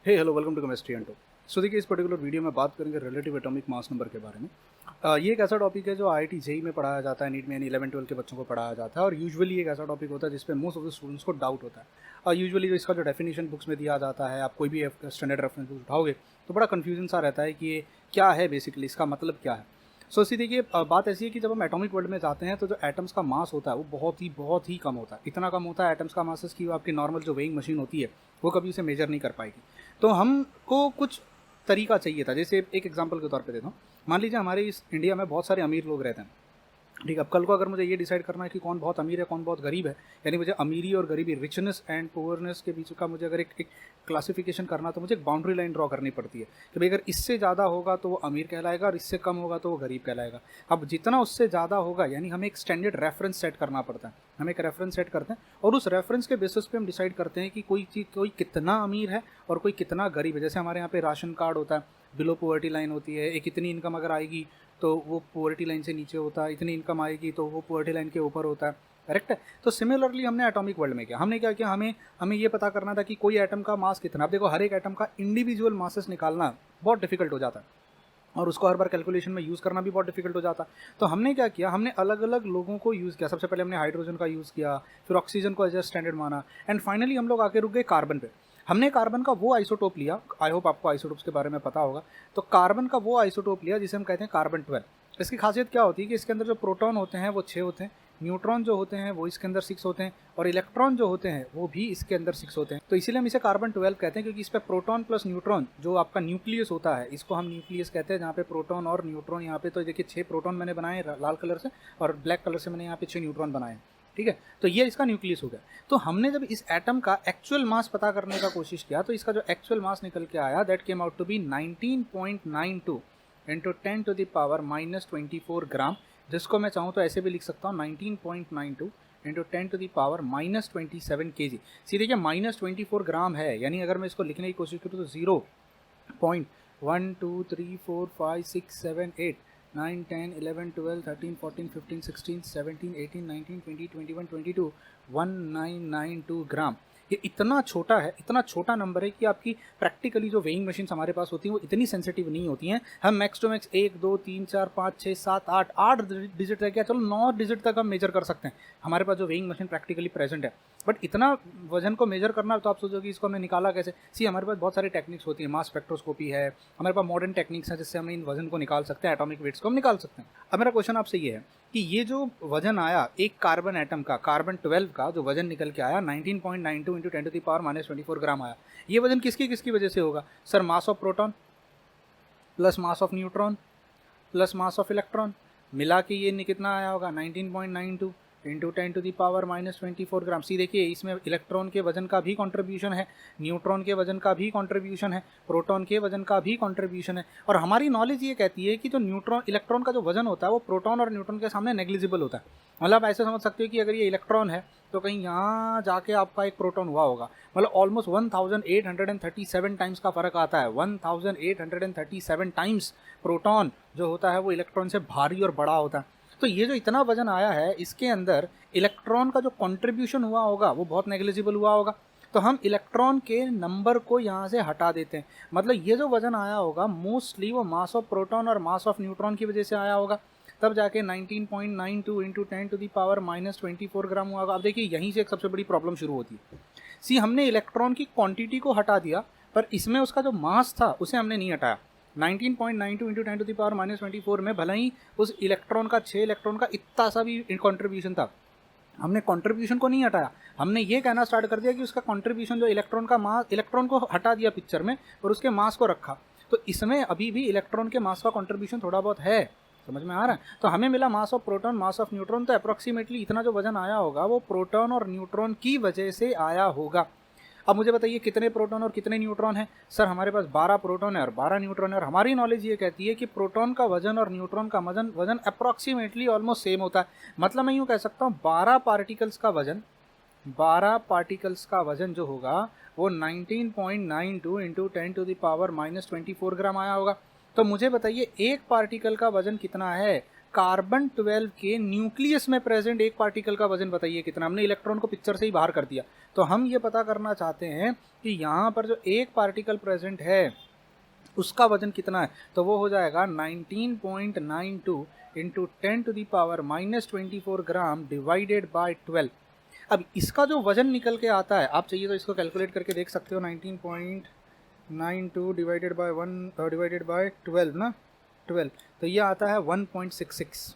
Hey hello welcome to chemistry and talk. So देखिए, इस particular video में बात करेंगे रिलेटिव एटॉमिक मास नंबर के बारे में। ये एक ऐसा टॉपिक है जो आईआईटी जेई में पढ़ाया जाता है, नीट में यानी 11-12 के बच्चों को पढ़ाया जाता है, और यूजुअली एक ऐसा टॉपिक होता है जिस पे मोस्ट ऑफ द स्टूडेंट्स को डाउट होता है। और यूजुअली जो इसका जो डेफिनेशन बुक्स में दिया जाता है, आप कोई भी स्टैंडर्ड रेफरेंस बुक उठाओगे तो बड़ा कन्फ्यूजन सा रहता है कि ये क्या है, बेसिकली इसका मतलब क्या है। सो इसी देखिए, बात ऐसी है कि जब हम एटॉमिक वर्ल्ड में जाते हैं तो जो एटम्स का मास होता है वो बहुत ही कम होता है। इतना कम होता है एटम्स का मास कि आपकी नॉर्मल जो वेइंग मशीन होती है वो कभी उसे मेजर नहीं कर पाएगी। तो हमको कुछ तरीका चाहिए था। जैसे एक एग्जांपल के तौर पे देता हूँ, मान लीजिए हमारे इस इंडिया में बहुत सारे अमीर लोग रहते हैं। ठीक है, अब कल को अगर मुझे ये डिसाइड करना है कि कौन बहुत अमीर है कौन बहुत गरीब है, यानी मुझे अमीरी और गरीबी, रिचनेस एंड पुअरनेस के बीच का मुझे अगर एक क्लासिफिकेशन करना, तो मुझे एक बाउंड्री लाइन ड्रॉ करनी पड़ती है कि भाई अगर इससे ज़्यादा होगा तो वो अमीर कहलाएगा और इससे कम होगा तो वो गरीब कहलाएगा। अब जितना उससे ज़्यादा होगा यानी हमें एक स्टैंडर्ड रेफरेंस सेट करना पड़ता है। हम एक रेफरेंस सेट करते हैं और उस रेफरेंस के बेसिस पे हम डिसाइड करते हैं कि कोई कितना अमीर है और कोई कितना गरीब है। जैसे हमारे यहाँ पे राशन कार्ड होता है, बिलो पॉवर्टी लाइन होती है, एक इतनी इनकम अगर आएगी तो वो पॉवर्टी लाइन से नीचे होता है, इतनी इनकम आएगी तो वो पॉवर्टी लाइन के ऊपर होता है। करेक्ट है। तो सिमिलरली हमने एटॉमिक वर्ल्ड में हमने क्या किया, हमें ये पता करना था कि कोई एटम का मास कितना। अब देखो, हर एक एटम का इंडिविजुअल मासेस निकालना बहुत डिफिकल्ट हो जाता है और उसको हर बार कैलकुलेशन में यूज़ करना भी बहुत डिफिकल्ट हो जाता है। तो हमने क्या किया, हमने अलग अलग लोगों को यूज़ किया। सबसे पहले हमने हाइड्रोजन का यूज़ किया, फिर ऑक्सीजन को एज ए स्टैंडर्ड माना, एंड फाइनली हम लोग आके रुक गए कार्बन पे। हमने कार्बन का वो आइसोटोप लिया, आई होप आपको आइसोटोप्स के बारे में पता होगा। तो कार्बन का वो आइसोटोप लिया जिसे हम कहते हैं कार्बन 12। इसकी खासियत क्या होती है कि इसके अंदर जो प्रोटॉन होते हैं वो 6 होते हैं, न्यूट्रॉन जो होते हैं वो इसके अंदर 6 होते हैं, और इलेक्ट्रॉन जो होते हैं वो भी इसके अंदर 6 होते हैं। तो इसीलिए हम इसे कार्बन 12 कहते हैं, क्योंकि इस पर प्रोटॉन प्लस न्यूट्रॉन जो आपका न्यूक्लियस होता है, इसको हम न्यूक्लियस कहते हैं, जहाँ पे प्रोटॉन और न्यूट्रॉन, यहाँ पे तो देखिए 6 प्रोटॉन मैंने बनाए लाल कलर से, और ब्लैक कलर से मैंने यहाँ पे 6 न्यूट्रॉन बनाए। ठीक है, तो ये इसका न्यूक्लियस हो गया। तो हमने जब इस एटम का एक्चुअल मास पता करने का कोशिश किया तो इसका जो एक्चुअल मास निकल के आया, that came out to be 19.92 into 10⁻⁻24 gram, जिसको मैं चाहूँ तो ऐसे भी लिख सकता हूँ 19.92 इंटू 10⁻⁻27 kg। सी देखिए, -24 ग्राम है, यानी अगर मैं इसको लिखने की कोशिश करूँ तो 0.1 2 3 4 5 6 7 8 9 10 11 12 13 14 15 16 17 18 19 20 21 22 19992 ग्राम। ये इतना छोटा है, इतना छोटा नंबर है कि आपकी प्रैक्टिकली जो वेइंग मशीन्स हमारे पास होती हैं वो इतनी सेंसिटिव नहीं होती हैं। हम मैक्स टू मैक्स 1 2 3 4 5 6 7 8 डिजिट तक, या चलो 9 डिजिट तक हम मेजर कर सकते हैं। हमारे पास जो वेइंग मशीन प्रैक्टिकली प्रेजेंट है, बट इतना वजन को मेजर करना, तो आप सोचो कि इसको हमने निकाला कैसे। सी हमारे पास बहुत सारी टेक्निक्स होती है, मास स्पेक्ट्रोस्कोपी है, हमारे पास मॉडर्न टेक्निक्स हैं जिससे हम इन वजन को निकाल सकते हैं, एटॉमिक वेट्स को हम निकाल सकते हैं। अब मेरा क्वेश्चन आपसे ये है कि ये जो वजन आया एक कार्बन एटम का, कार्बन 12 का जो वजन निकल के आया 19.92 इंटू 10⁻⁻24 ग्राम आया, ये वजन किसकी किसकी वजह से होगा? Sir, mass of proton plus mass of neutron plus mass of electron मिला के ये कितना आया होगा? 19.92 इंटू 10⁻⁻24 ग्राम। सी देखिए, इसमें इलेक्ट्रॉन के वजन का भी कंट्रीब्यूशन है, न्यूट्रॉन के वजन का भी कंट्रीब्यूशन है, प्रोटॉन के वजन का भी कंट्रीब्यूशन है। और हमारी नॉलेज ये कहती है कि जो न्यूट्रॉन इलेक्ट्रॉन का जो वजन होता है वो प्रोटॉन और न्यूट्रॉन के सामने नेग्लिजिबल होता है। मतलब ऐसे समझ सकते हो कि अगर ये इलेक्ट्रॉन है तो कहीं यहाँ जाके आपका एक प्रोटॉन हुआ होगा, मतलब ऑलमोस्ट 1837 टाइम्स का फर्क आता है। 1837 टाइम्स प्रोटॉन जो होता है वो इलेक्ट्रॉन से भारी और बड़ा होता है। तो ये जो इतना वजन आया है, इसके अंदर इलेक्ट्रॉन का जो कंट्रीब्यूशन हुआ होगा वो बहुत नेग्लिजिबल हुआ होगा। तो हम इलेक्ट्रॉन के नंबर को यहाँ से हटा देते हैं, मतलब ये जो वजन आया होगा मोस्टली वो मास ऑफ प्रोटॉन और मास ऑफ न्यूट्रॉन की वजह से आया होगा। तब जाके 19.92 इंटू 10⁻⁻24 ग्राम हुआ होगा। अब देखिए, यहीं से एक सबसे बड़ी प्रॉब्लम शुरू होती है। सी, हमने इलेक्ट्रॉन की क्वांटिटी को हटा दिया, पर इसमें उसका जो मास था उसे हमने नहीं हटाया। 19.92 इंटू 10⁻⁻24 में भले ही उस इलेक्ट्रॉन का 6 इलेक्ट्रॉन का इतना सा भी कंट्रीब्यूशन था, हमने कंट्रीब्यूशन को नहीं हटाया। हमने ये कहना स्टार्ट कर दिया कि उसका कंट्रीब्यूशन जो इलेक्ट्रॉन का मास, इलेक्ट्रॉन को हटा दिया पिक्चर में और उसके मास को रखा। तो इसमें अभी भी इलेक्ट्रॉन के मास का कंट्रीब्यूशन थोड़ा बहुत है, समझ में आ रहा है? तो हमें मिला मास of proton, mass of neutron. तो अप्रोक्सीमेटली इतना जो वजन आया होगा वो प्रोटॉन और न्यूट्रॉन की वजह से आया होगा। अब मुझे बताइए कितने प्रोटॉन और कितने न्यूट्रॉन हैं? सर, हमारे पास 12 प्रोटॉन है और 12 न्यूट्रॉन है, और हमारी नॉलेज ये कहती है कि प्रोटॉन का वजन और न्यूट्रॉन का वजन अप्रोक्सीमेटली ऑलमोस्ट सेम होता है। मतलब मैं यूँ कह सकता हूँ 12 पार्टिकल्स का वजन जो होगा वो 19.92 इंटू 10⁻⁻24 ग्राम आया होगा। तो मुझे बताइए एक पार्टिकल का वजन कितना है? कार्बन 12 के न्यूक्लियस में प्रेजेंट एक पार्टिकल का वजन बताइए कितना। हमने इलेक्ट्रॉन को पिक्चर से ही बाहर कर दिया, तो हम ये पता करना चाहते हैं कि यहाँ पर जो एक पार्टिकल प्रेजेंट है उसका वजन कितना है। तो वो हो जाएगा 19.92 इंटू 10⁻⁻24 ग्राम डिवाइडेड बाय 12। अब इसका जो वजन निकल के आता है, आप चाहिए तो इसको कैलकुलेट करके देख सकते हो। 19.92 डिवाइडेड बाय 12 ना, 12, तो ये आता है 1.66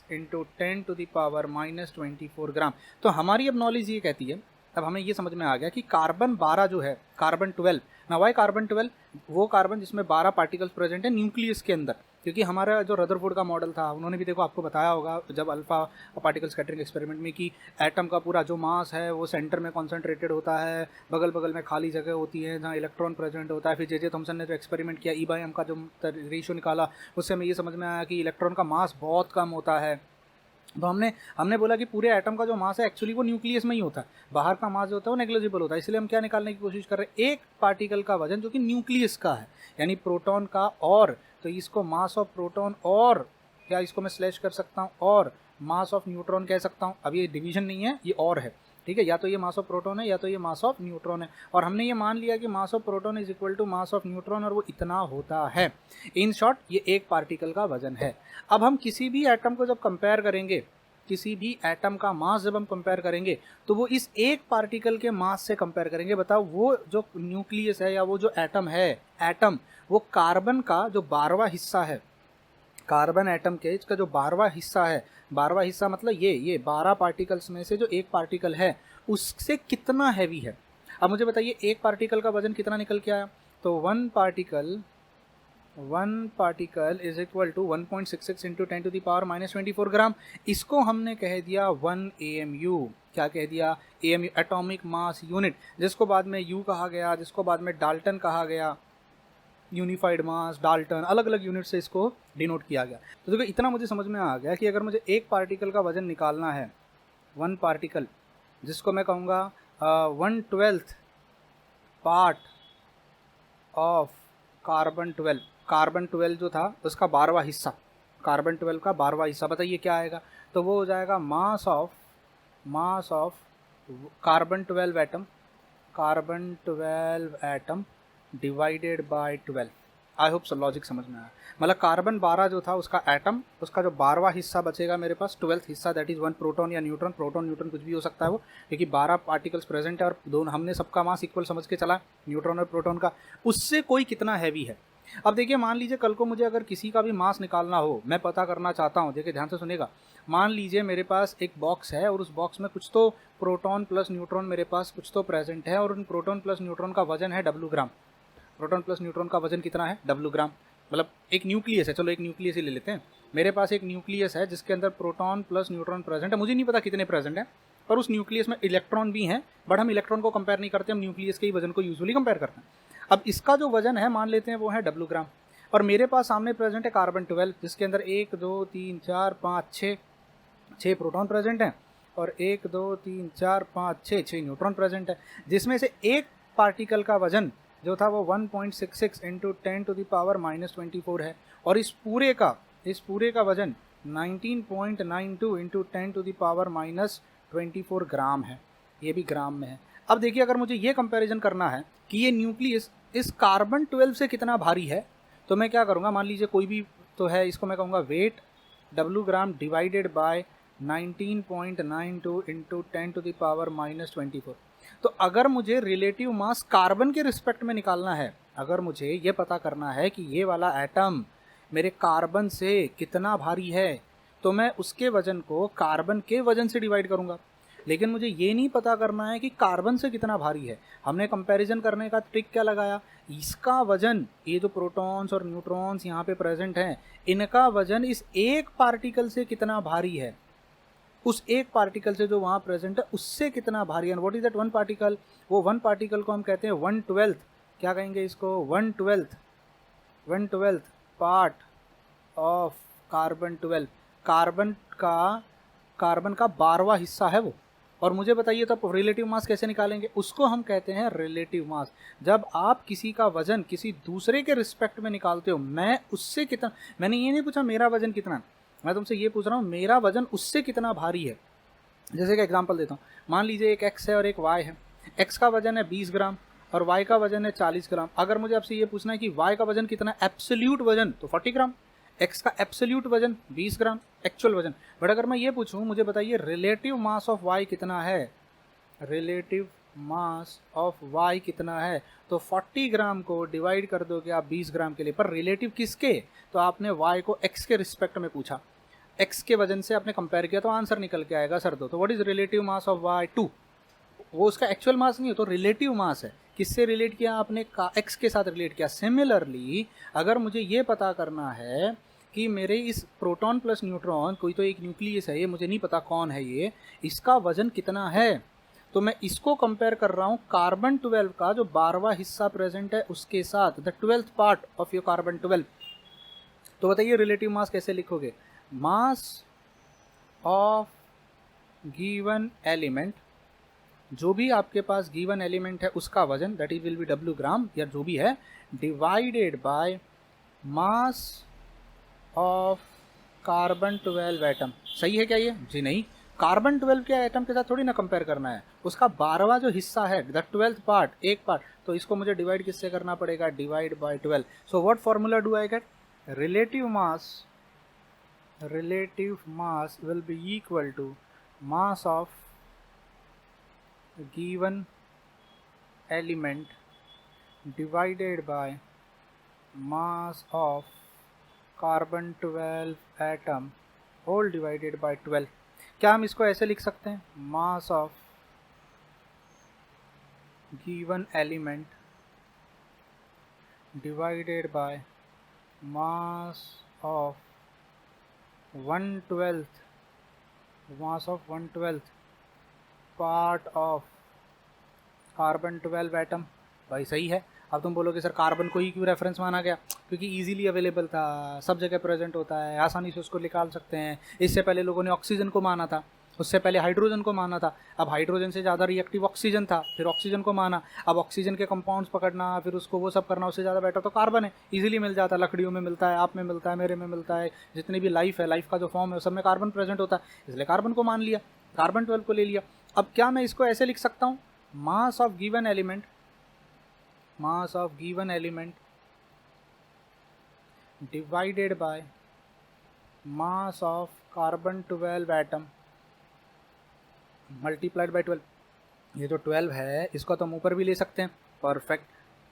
इंटू 10⁻⁻24 ग्राम। तो हमारी अब नॉलेज ये कहती है, अब हमें ये समझ में आ गया कि कार्बन 12 जो है, कार्बन 12 ना, वाई कार्बन 12, वो कार्बन जिसमें 12 पार्टिकल्स प्रेजेंट है न्यूक्लियस के अंदर। क्योंकि हमारा जो रदरफोर्ड का मॉडल था, उन्होंने भी देखो आपको बताया होगा जब अल्फा पार्टिकल स्कैटरिंग एक्सपेरिमेंट में, कि एटम का पूरा जो मास है वो सेंटर में कॉन्सेंट्रेटेड होता है, बगल बगल में खाली जगह होती है जहाँ इलेक्ट्रॉन प्रेजेंट होता है। फिर जे थॉमसन ने जो एक्सपेरिमेंट किया, E/m का जो रेशियो निकाला, उससे हमें ये समझ में आया कि इलेक्ट्रॉन का मास बहुत कम होता है। तो हमने बोला कि पूरे एटम का जो मास है एक्चुअली वो न्यूक्लियस में ही होता है, बाहर का मास जो होता है वो नेग्लिजिबल होता है। इसलिए हम क्या निकालने की कोशिश कर रहे हैं, एक पार्टिकल का वजन जो कि न्यूक्लियस का है, यानी प्रोटॉन का। और तो इसको मास ऑफ प्रोटॉन, और क्या इसको मैं स्लैश कर सकता हूँ, और मास ऑफ न्यूट्रॉन कह सकता हूँ। अब ये डिवीजन नहीं है, ये और है, ठीक है। या तो ये मास ऑफ प्रोटॉन है या तो ये मास ऑफ न्यूट्रॉन है। और हमने ये मान लिया कि mass of proton is equal to mass of neutron, और वो इतना होता है। इन शॉर्ट ये एक पार्टिकल का वजन है। अब हम किसी भी एटम को जब कंपेयर करेंगे, किसी भी एटम का मास जब हम कंपेयर करेंगे, तो वो इस एक पार्टिकल के मास से कंपेयर करेंगे। बताओ, वो जो न्यूक्लियस है या वो जो एटम है, एटम वो कार्बन का जो 12वां हिस्सा है, कार्बन एटम के इसका जो 12वां हिस्सा है, 12वां हिस्सा मतलब ये 12 पार्टिकल्स में से जो एक पार्टिकल है उससे कितना हैवी है। अब मुझे बताइए एक पार्टिकल का वजन कितना निकल के आया। तो one particle is equal to 1.66 into 10⁻⁻24 gram. इसको हमने कह दिया 1 AMU। क्या कह दिया? AMU, एटॉमिक मास यूनिट, जिसको बाद में U कहा गया, जिसको बाद में डाल्टन कहा गया, यूनिफाइड मास, डाल्टन, अलग अलग यूनिट से इसको डिनोट किया गया। तो देखो इतना मुझे समझ में आ गया कि अगर मुझे एक पार्टिकल का वजन निकालना है, वन पार्टिकल, जिसको मैं कहूँगा 1/12 पार्ट ऑफ कार्बन 12, कार्बन 12 जो था उसका 12वां हिस्सा, कार्बन 12 का 12वां हिस्सा, बताइए क्या आएगा। तो वो हो जाएगा mass of carbon 12 atom divided by 12। I hope so logic समझ में आया। मतलब कार्बन 12 जो था उसका एटम, उसका जो 12वां हिस्सा बचेगा मेरे पास, 12th हिस्सा, दैट इज 1 प्रोटॉन या न्यूट्रॉन। प्रोटॉन न्यूट्रॉन कुछ भी हो सकता है वो, क्योंकि 12 पार्टिकल्स प्रेजेंट है और दोनों, हमने सबका मास इक्वल समझ के चला, न्यूट्रॉन और प्रोटॉन का। उससे कोई कितना हैवी है। अब देखिए, मान लीजिए कल को मुझे अगर किसी का भी मास निकालना हो, मैं पता करना चाहता हूँ, देखिए ध्यान से सुनेगा। मान लीजिए मेरे पास एक बॉक्स है और उस बॉक्स में कुछ तो प्रोटॉन प्लस न्यूट्रॉन मेरे पास कुछ तो प्रेजेंट है, और उन प्रोटॉन प्लस न्यूट्रॉन का वजन है W ग्राम। प्रोटॉन प्लस न्यूट्रॉन का वजन कितना है? W ग्राम। मतलब एक न्यूक्लियस है, चलो एक न्यूक्लियस ही ले लेते हैं। मेरे पास एक न्यूक्लियस है जिसके अंदर प्रोटॉन प्लस न्यूट्रॉन प्रेजेंट है, मुझे नहीं पता कितने प्रेजेंट है, पर उस न्यूक्लियस में इलेक्ट्रॉन भी हैं, बट हम इलेक्ट्रॉन को कंपेयर नहीं करते, हम न्यूक्लियस के ही वजन को यूजुअली कंपेयर करते हैं। अब इसका जो वजन है मान लेते हैं वो है W ग्राम, और मेरे पास सामने प्रेजेंट है कार्बन 12, जिसके अंदर 1 2 3 4 5 6 प्रोटॉन प्रेजेंट हैं, और 1 2 3 4 5 6 न्यूट्रॉन प्रेजेंट है, जिसमें से एक पार्टिकल का वजन जो था वो 1.66 इंटू 10⁻⁻24 है, और इस पूरे का वजन 19.92 इंटू 10⁻⁻24 ग्राम है। ये भी ग्राम में है। अब देखिए, अगर मुझे ये कंपैरिजन करना है कि ये न्यूक्लियस इस कार्बन 12 से कितना भारी है, तो मैं क्या करूँगा, मान लीजिए कोई भी तो है, इसको मैं कहूँगा weight W gram divided by 19.92 into 10⁻⁻24। तो अगर मुझे रिलेटिव मास कार्बन के रिस्पेक्ट में निकालना है, अगर मुझे ये पता करना है कि ये वाला एटम मेरे कार्बन से कितना भारी है, तो मैं उसके वजन को कार्बन के वजन से डिवाइड करूँगा। लेकिन मुझे ये नहीं पता करना है कि कार्बन से कितना भारी है। हमने कंपैरिजन करने का ट्रिक क्या लगाया, इसका वजन, ये जो प्रोटॉन्स और न्यूट्रॉन्स यहाँ पे प्रेजेंट हैं, इनका वजन इस एक पार्टिकल से कितना भारी है, उस एक पार्टिकल से जो वहाँ प्रेजेंट है उससे कितना भारी है। What is that one particle? वो वन पार्टिकल को हम कहते हैं 1/12, क्या कहेंगे इसको, 1/12 पार्ट ऑफ कार्बन 12। कार्बन का 12वां हिस्सा है वो, और मुझे बताइए तो आप रिलेटिव मास कैसे निकालेंगे? उसको हम कहते हैं रिलेटिव मास। जब आप किसी का वजन किसी दूसरे के रिस्पेक्ट में निकालते हो, मैं उससे कितना, मैंने ये नहीं पूछा मेरा वजन कितना है, मैं तुमसे ये पूछ रहा हूँ मेरा वजन उससे कितना भारी है। जैसे कि एग्जांपल देता हूँ, मान लीजिए एक x है और एक y है। x का वजन है 20 ग्राम और y का वजन है 40 ग्राम। अगर मुझे आपसे ये पूछना है कि y का वजन कितना है, एब्सोल्यूट वजन, तो 40 ग्राम। x का एब्सोल्यूट वजन 20 ग्राम, एक्चुअल वजन। बट अगर मैं ये पूछूं, मुझे बताइए रिलेटिव मास ऑफ y कितना है, रिलेटिव मास ऑफ y कितना है, तो 40 ग्राम को डिवाइड कर दोगे आप 20 ग्राम के लिए। पर रिलेटिव किसके? तो आपने y को x के रिस्पेक्ट में पूछा, x के वजन से आपने कंपेयर किया, तो आंसर निकल के आएगा सर दो। तो what is relative mass of y? 2। वो उसका एक्चुअल मास नहीं हो, तो रिलेटिव मास है। किससे रिलेट किया आपने? x के साथ रिलेट किया। सिमिलरली अगर मुझे ये पता करना है कि मेरे इस प्रोटॉन प्लस न्यूट्रॉन, कोई तो एक न्यूक्लियस है ये, मुझे नहीं पता कौन है ये, इसका वजन कितना है, तो मैं इसको कंपेयर कर रहा हूँ कार्बन 12 का जो 12वां हिस्सा प्रेजेंट है उसके साथ, the 12th part of your carbon 12। तो बताइए रिलेटिव मास कैसे लिखोगे? मास ऑफ गिवन एलिमेंट, जो भी आपके पास गिवन एलिमेंट है उसका वजन, that is will be W ग्राम या जो भी है, divided by mass of carbon 12 atom. सही है क्या ये? जी नहीं, कार्बन 12 के एटम के साथ थोड़ी ना कंपेयर करना है, उसका 12वां जो हिस्सा है, द 12th पार्ट, एक पार्ट, तो इसको मुझे डिवाइड किससे करना पड़ेगा? Divide by 12। So what formula do I get? Relative mass will be equal to mass of given element divided by mass of carbon 12 atom whole divided by 12। क्या हम इसको ऐसे लिख सकते हैं? mass of given element divided by mass of 1/12 mass of 1/12 part of carbon 12 atom. भाई सही है। अब तुम बोलोगे सर कार्बन को ही क्यों रेफरेंस माना गया? क्योंकि इजीली अवेलेबल था, सब जगह प्रेजेंट होता है, आसानी से उसको निकाल सकते हैं। इससे पहले लोगों ने ऑक्सीजन को माना था, उससे पहले हाइड्रोजन को माना था, अब हाइड्रोजन से ज़्यादा रिएक्टिव ऑक्सीजन था, फिर ऑक्सीजन को माना, अब ऑक्सीजन के कंपाउंड्स पकड़ना, फिर उसको वो सब करना, उससे ज़्यादा बेटर तो कार्बन है, इजीली मिल जाता है, लकड़ियों में मिलता है, आप में मिलता है, मेरे में मिलता है, जितनी भी लाइफ है, लाइफ का जो फॉर्म है सब में कार्बन प्रेजेंट होता है, इसलिए कार्बन को मान लिया, कार्बन 12 को ले लिया। अब क्या मैं इसको ऐसे लिख सकता हूँ? Mass of given element, mass of given element divided by mass of carbon 12 atom multiplied by 12। ये जो 12 है इसको तो हम ऊपर भी ले सकते हैं। परफेक्ट,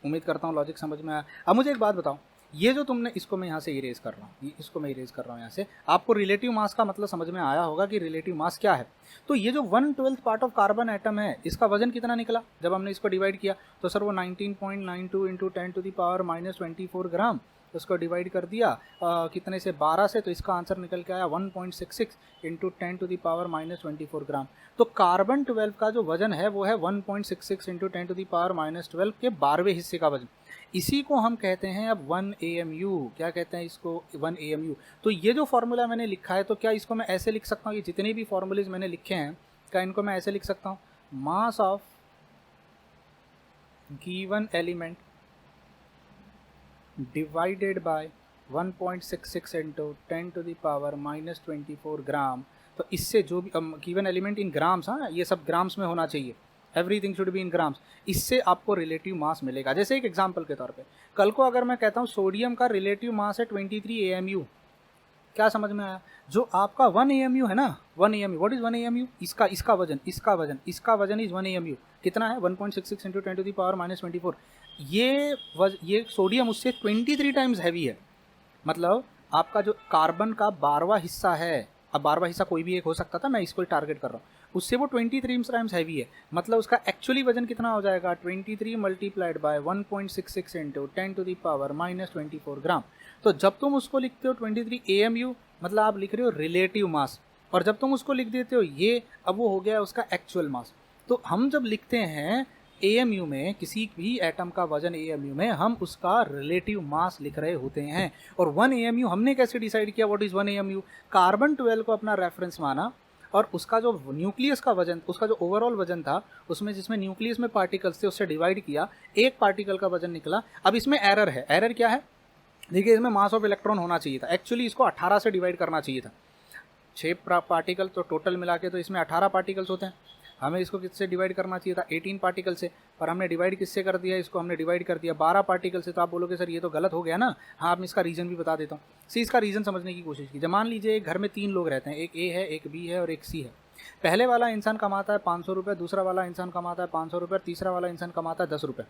उम्मीद करता हूँ लॉजिक समझ में आया। अब मुझे एक बात बताओ, ये जो तुमने, इसको मैं यहाँ से इरेज कर रहा हूँ, इसको मैं इरेज कर रहा हूँ यहाँ से, आपको रिलेटिव मास का मतलब समझ में आया होगा कि रिलेटिव मास क्या है। तो ये जो 1/12 पार्ट ऑफ कार्बन एटम है, इसका वजन कितना निकला जब हमने इसको डिवाइड किया? तो सर वो 19.92 इंटू 10⁻⁻24 ग्राम, तो उसको डिवाइड कर दिया कितने से? 12 से, तो इसका आंसर निकल के आया 1.66 इंटू 10⁻⁻24 ग्राम। तो कार्बन 12 का जो वजन है वो है 1.66 इंटू 10⁻⁻12 के 12वें हिस्से का वजन। इसी को हम कहते हैं अब 1 AMU। क्या कहते हैं इसको? 1 AMU। तो ये जो फॉर्मूला मैंने लिखा है, तो क्या इसको मैं ऐसे लिख सकता हूँ? ये जितने भी फॉर्मूलेज मैंने लिखे हैं, क्या इनको मैं ऐसे लिख सकता हूँ? Mass of given element divided by 1.66 into 10⁻⁻24 ग्राम। तो इससे जो भी गिवन एलिमेंट इन ग्राम्स, हाँ ये सब ग्राम्स में होना चाहिए, everything should be in grams, इससे आपको रिलेटिव मास मिलेगा। जैसे एक एग्जांपल के तौर पे, कल को अगर मैं कहता हूँ सोडियम का रिलेटिव मास है 23 AMU, क्या समझ में आया? जो आपका 1 AMU है ना, 1 AMU, व्हाट इज 1 AMU? इसका वजन इज 1 AMU। कितना है? 1.66 इंटू 10⁻⁻24। ये सोडियम उससे 23 टाइम्स हैवी है। मतलब आपका जो कार्बन का 12वां हिस्सा है, अब 12वां हिस्सा कोई भी एक हो सकता था, मैं इसको टारगेट कर रहा हूँ, उससे वो 23 टाइम्स हैवी है। मतलब उसका एक्चुअली वजन कितना हो जाएगा? 23 मल्टीप्लाइड बाय 1.66 इंटू 10⁻⁻24 ग्राम। तो जब तुम उसको लिखते हो 23 AMU, मतलब आप लिख रहे हो रिलेटिव मास, और जब तुम उसको लिख देते हो ये, अब वो हो गया उसका एक्चुअल मास। तो हम जब लिखते हैं AMU में, किसी भी एटम का वजन AMU में, हम उसका रिलेटिव मास लिख रहे होते हैं। और 1 AMU हमने कैसे डिसाइड किया? What is 1 AMU? कार्बन 12 को अपना रेफरेंस माना, और उसका जो न्यूक्लियस का वजन, उसका जो ओवरऑल वजन था उसमें जिसमें न्यूक्लियस में पार्टिकल्स थे उससे डिवाइड किया, एक पार्टिकल का वजन निकला। अब इसमें एरर है। एरर क्या है? देखिए इसमें मास ऑफ इलेक्ट्रॉन होना चाहिए था, एक्चुअली इसको 18 से डिवाइड करना चाहिए था। 6 पार्टिकल तो टोटल मिला के तो इसमें 18 पार्टिकल्स होते हैं, हमें इसको किससे डिवाइड करना चाहिए था? 18 पार्टिकल से। पर हमने डिवाइड किससे कर दिया? इसको हमने डिवाइड कर दिया 12 पार्टिकल से। तो आप बोलोगे सर ये तो गलत हो गया ना। हाँ, अब इसका रीज़न भी बता देता हूँ। सी इसका रीज़न समझने की कोशिश कीजिए। मान लीजिए एक घर में 3 लोग रहते हैं, एक ए है, एक बी है और एक सी है। पहले वाला इंसान कमाता है 500 रुपये, दूसरा वाला इंसान कमाता है 500 रुपये, तीसरा वाला इंसान कमाता है 10 रुपये।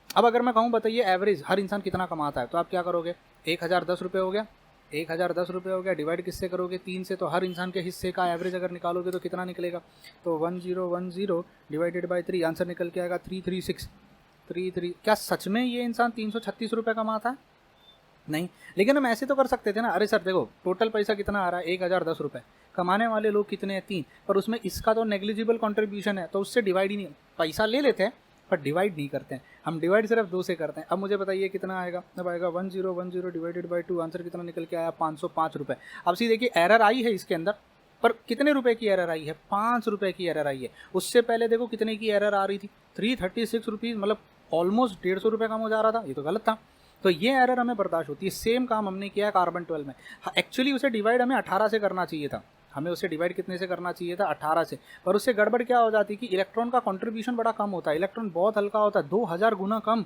अब अगर मैं कहूँ बताइए एवरेज हर इंसान कितना कमाता है, तो आप क्या करोगे? 1010 रुपये हो गया, 1010 रुपये हो गया, डिवाइड किससे करोगे? 3 से। तो हर इंसान के हिस्से का एवरेज अगर निकालोगे तो कितना निकलेगा? तो 1010 डिवाइडेड बाई 3, आंसर निकल के आएगा 336। क्या सच में ये इंसान 336 रुपये कमाता है? नहीं। लेकिन हम ऐसे तो कर सकते थे ना, अरे सर देखो टोटल पैसा कितना आ रहा है? 1010 रुपये, कमाने वाले लोग कितने हैं? 3, पर उसमें इसका तो नेग्लिजिबल कॉन्ट्रीब्यूशन है, तो उससे डिवाइड ही नहीं, पैसा ले लेते हैं पर डिवाइड नहीं करते हैं हम। डिवाइड सिर्फ 2 से करते हैं। अब मुझे बताइए कितना आएगा? अब आएगा 1010 डिवाइडेड बाई 2, आंसर कितना निकल के आया? 505 रुपये। अब सी देखिए एरर आई है इसके अंदर, पर कितने रुपए की एरर आई है? 5 रुपये की एरर आई है। उससे पहले देखो कितने की एरर आ रही थी? 336 रुपीज़, मतलब ऑलमोस्ट 150 रुपये कम हो जा रहा था। ये तो गलत था। तो ये एरर हमें बर्दाश्त होती है। सेम काम हमने किया है कार्बन 12 में। एक्चुअली उसे डिवाइड हमें 18 से करना चाहिए था। हमें उसे डिवाइड कितने से करना चाहिए था? 18 से। पर उससे गड़बड़ क्या हो जाती कि इलेक्ट्रॉन का कंट्रीब्यूशन बड़ा कम होता है। इलेक्ट्रॉन बहुत हल्का होता है, 2000 गुना कम,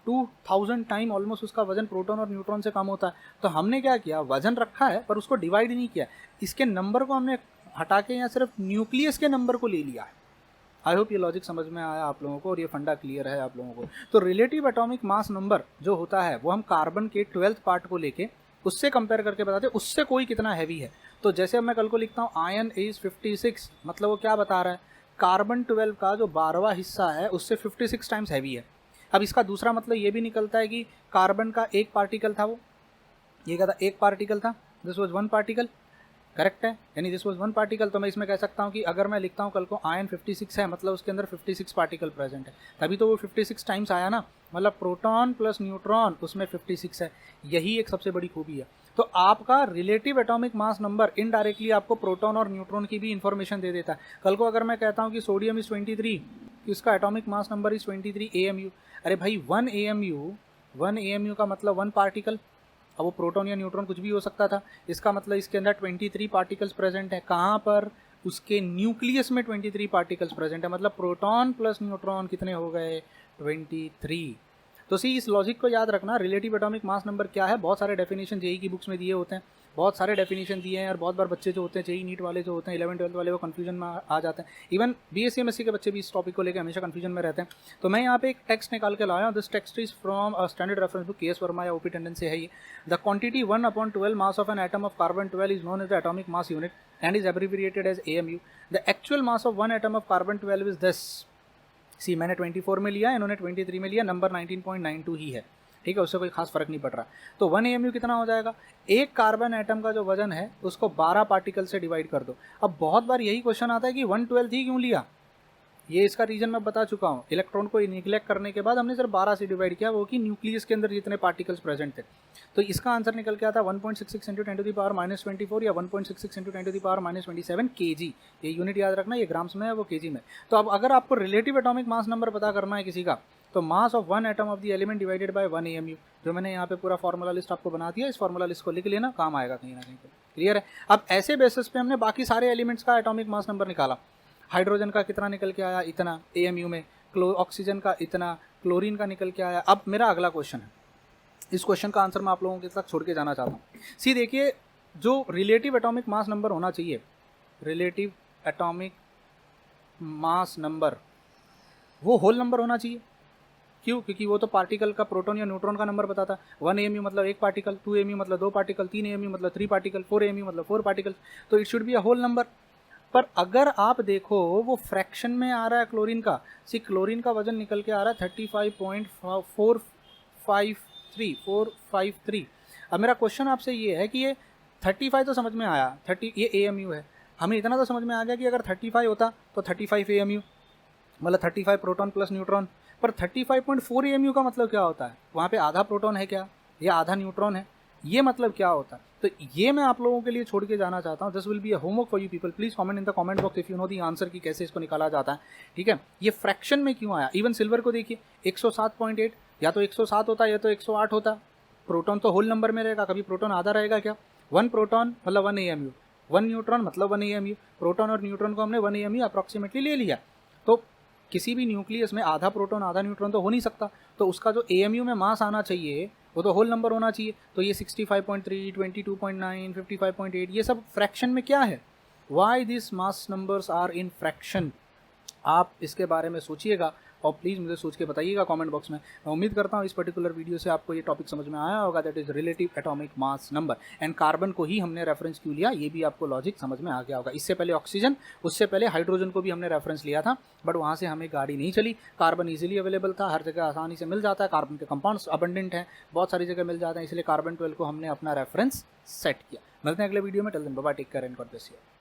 2000 टाइम ऑलमोस्ट उसका वजन प्रोटॉन और न्यूट्रॉन से कम होता है। तो हमने क्या किया? वजन रखा है पर उसको डिवाइड नहीं किया। इसके नंबर को हमने हटा के यहाँ सिर्फ न्यूक्लियस के नंबर को ले लिया है। आई होप ये लॉजिक समझ में आया आप लोगों को और ये फंडा क्लियर है आप लोगों को। तो रिलेटिव एटॉमिक मास नंबर जो होता है वो हम कार्बन के 12th पार्ट को लेके उससे कंपेयर करके बताते हैं उससे कोई कितना हैवी है। तो जैसे अब मैं कल को लिखता हूँ आयन इज 56, मतलब वो क्या बता रहा है? कार्बन 12 का जो 12वां हिस्सा है उससे 56 टाइम्स हैवी है। अब इसका दूसरा मतलब ये भी निकलता है कि कार्बन का एक पार्टिकल था, वो ये क्या था? एक पार्टिकल था, दिस वॉज 1 पार्टिकल, करेक्ट है, यानी दिस वॉज 1 पार्टिकल। तो मैं इसमें कह सकता हूँ कि अगर मैं लिखता हूँ कल को आयन 56 है, मतलब उसके अंदर 56 पार्टिकल प्रेजेंट है, तभी तो वो 56 टाइम्स आया ना, मतलब प्रोटॉन प्लस न्यूट्रॉन उसमें 56 है। यही एक सबसे बड़ी खूबी है। तो आपका relative atomic mass number indirectly आपको प्रोटॉन और न्यूट्रॉन की भी इंफॉर्मेशन दे देता है। कल को अगर मैं कहता हूँ कि सोडियम इज 23, कि उसका atomic mass number is 23 AMU, अरे भाई 1 AMU का मतलब 1 पार्टिकल। अब वो प्रोटॉन या न्यूट्रॉन कुछ भी हो सकता था, इसका मतलब इसके अंदर 23 पार्टिकल्स प्रेजेंट है। कहाँ पर? उसके न्यूक्लियस में 23 पार्टिकल्स प्रेजेंट है, मतलब प्रोटॉन प्लस न्यूट्रॉन कितने हो गए? 23। तो सी इस लॉजिक को याद रखना। रिलेटिव एटॉमिक मास नंबर क्या है? बहुत सारे डेफिनेशन जेई की बुक्स में दिए होते हैं, बहुत सारे डेफिनेशन दिए हैं और बहुत बार बच्चे जो होते हैं जेई नीट वाले जो होते हैं 11th-12th वाले वो कन्फ्यूजन में आ जाते हैं। इवन BSc MSc के बच्चे भी इस टॉपिक को लेकर हमेशा कन्फ्यूजन में रहते हैं। तो मैं यहाँ पे एक टेक्स्ट निकाल के लाया हूँ। This text is from a standard reference book, KS Verma या OP टंडन से है ये। The quantity 1/12 mass of an atom of carbon 12 is known as the atomic mass unit and is abbreviated as AMU। The actual mass of 1 atom of carbon 12 is this. See मैंने 24 में लिया, इन्होंने 23 में लिया, number 19.92 ही है, ठीक है, उससे कोई खास फर्क नहीं पड़ रहा। तो 1 AMU कितना हो जाएगा? एक कार्बन एटम का जो वजन है उसको 12 पार्टिकल से डिवाइड कर दो। अब बहुत बार यही क्वेश्चन आता है कि 112 ही क्यों लिया? ये इसका रीजन मैं बता चुका हूँ। इलेक्ट्रॉन को निगलेक्ट करने के बाद हमने सिर्फ 12 से डिवाइड किया, वो कि न्यूक्लियस के अंदर जितने पार्टिकल्स प्रेजेंट थे। तो इसका आंसर निकल के आता है 1.66 × 10⁻⁻24 या 1.66 × 10⁻⁻27 kg। ये यूनिट याद रखना, ये ग्राम्स में है, वो केजी में। तो अब अगर आपको रिलेटिव एटॉमिक मास नंबर पता करना है किसी का, तो मास of 1 atom of the element divided by 1 AMU, जो मैंने यहाँ पे पूरा फार्मूला लिस्ट आपको बना दिया, इस फार्मूला लिस्ट को लिख लेना, काम आएगा कहीं ना कहीं पे। क्लियर है? अब ऐसे बेसिस पे हमने बाकी सारे एलिमेंट्स का एटॉमिक मास नंबर निकाला। हाइड्रोजन का कितना निकल के आया? इतना AMU में। ऑक्सीजन का इतना, क्लोरीन का निकल के आया। अब मेरा अगला क्वेश्चन है, इस क्वेश्चन का आंसर मैं आप लोगों के साथ छोड़ के जाना चाहता हूँ। सी देखिए, जो रिलेटिव एटॉमिक मास नंबर होना चाहिए, रिलेटिव एटॉमिक मास नंबर, वो होल नंबर होना चाहिए। क्यों? क्योंकि वो तो पार्टिकल का, प्रोटॉन या न्यूट्रॉन का नंबर बताता। 1 AMU मतलब 1 पार्टिकल, 2 AMU मतलब 2 पार्टिकल, 3 AMU मतलब 3 पार्टिकल, 4 AMU मतलब 4 पार्टिकल। तो it should be a whole number. पर अगर आप देखो वो फ्रैक्शन में आ रहा है क्लोरीन का। सी क्लोरीन का वजन निकल के आ रहा है 35.453। अब मेरा क्वेश्चन आपसे ये है कि ये 35 तो समझ में आया, 30 ये AMU है, हमें इतना तो समझ में आ गया कि अगर 35 होता तो 35 AMU मतलब 35 प्रोटॉन प्लस न्यूट्रॉन। पर 35.4 AMU का मतलब क्या होता है? वहाँ पे आधा प्रोटॉन है क्या, या आधा न्यूट्रॉन है, ये मतलब क्या होता है, तो ये मैं आप लोगों के लिए छोड़ के जाना चाहता हूँ. This will be a homework for you people. Please comment in the comment box if you know the answer कि कैसे इसको निकाला जाता है. ठीक है, ये फ्रैक्शन में क्यों आया. इवन सिल्वर को देखिए 107.8, या तो 107 होता है या तो 108 होता है. प्रोटॉन तो होल नंबर में रहेगा, कभी प्रोटॉन आधा रहेगा क्या. 1 प्रोटॉन मतलब 1 AMU, 1 न्यूट्रॉन मतलब 1 AMU. प्रोटॉन और न्यूट्रॉन को हमने 1 AMU अप्रॉक्सीमेटली ले लिया. तो किसी भी न्यूक्लियस में आधा प्रोटॉन आधा न्यूट्रॉन तो हो नहीं सकता, तो उसका जो AMU में मास आना चाहिए वो तो होल नंबर होना चाहिए. तो ये 65.3, 22.9, 55.8 ये सब फ्रैक्शन में क्या है. Why this mass numbers are in fraction. आप इसके बारे में सोचिएगा और प्लीज़ मुझे सोच के बताइएगा कमेंट बॉक्स में. मैं उम्मीद करता हूँ इस पर्टिकुलर वीडियो से आपको ये टॉपिक समझ में आया होगा, that is relative atomic mass number. And carbon को ही हमने रेफरेंस क्यों लिया, ये भी आपको लॉजिक समझ में आ गया होगा. इससे पहले ऑक्सीजन, उससे पहले हाइड्रोजन को भी हमने रेफरेंस लिया था, बट वहाँ से हमें गाड़ी नहीं चली. कार्बन ईजिली अवेलेबल था, हर जगह आसानी से मिल जाता है. कार्बन के कंपाउंड्स अबंडेंट हैं, बहुत सारी जगह मिल जाते हैं, इसलिए कार्बन 12 को हमने अपना रेफरेंस सेट किया. मिलते हैं अगले वीडियो में. Till then bye bye, take care and God bless you.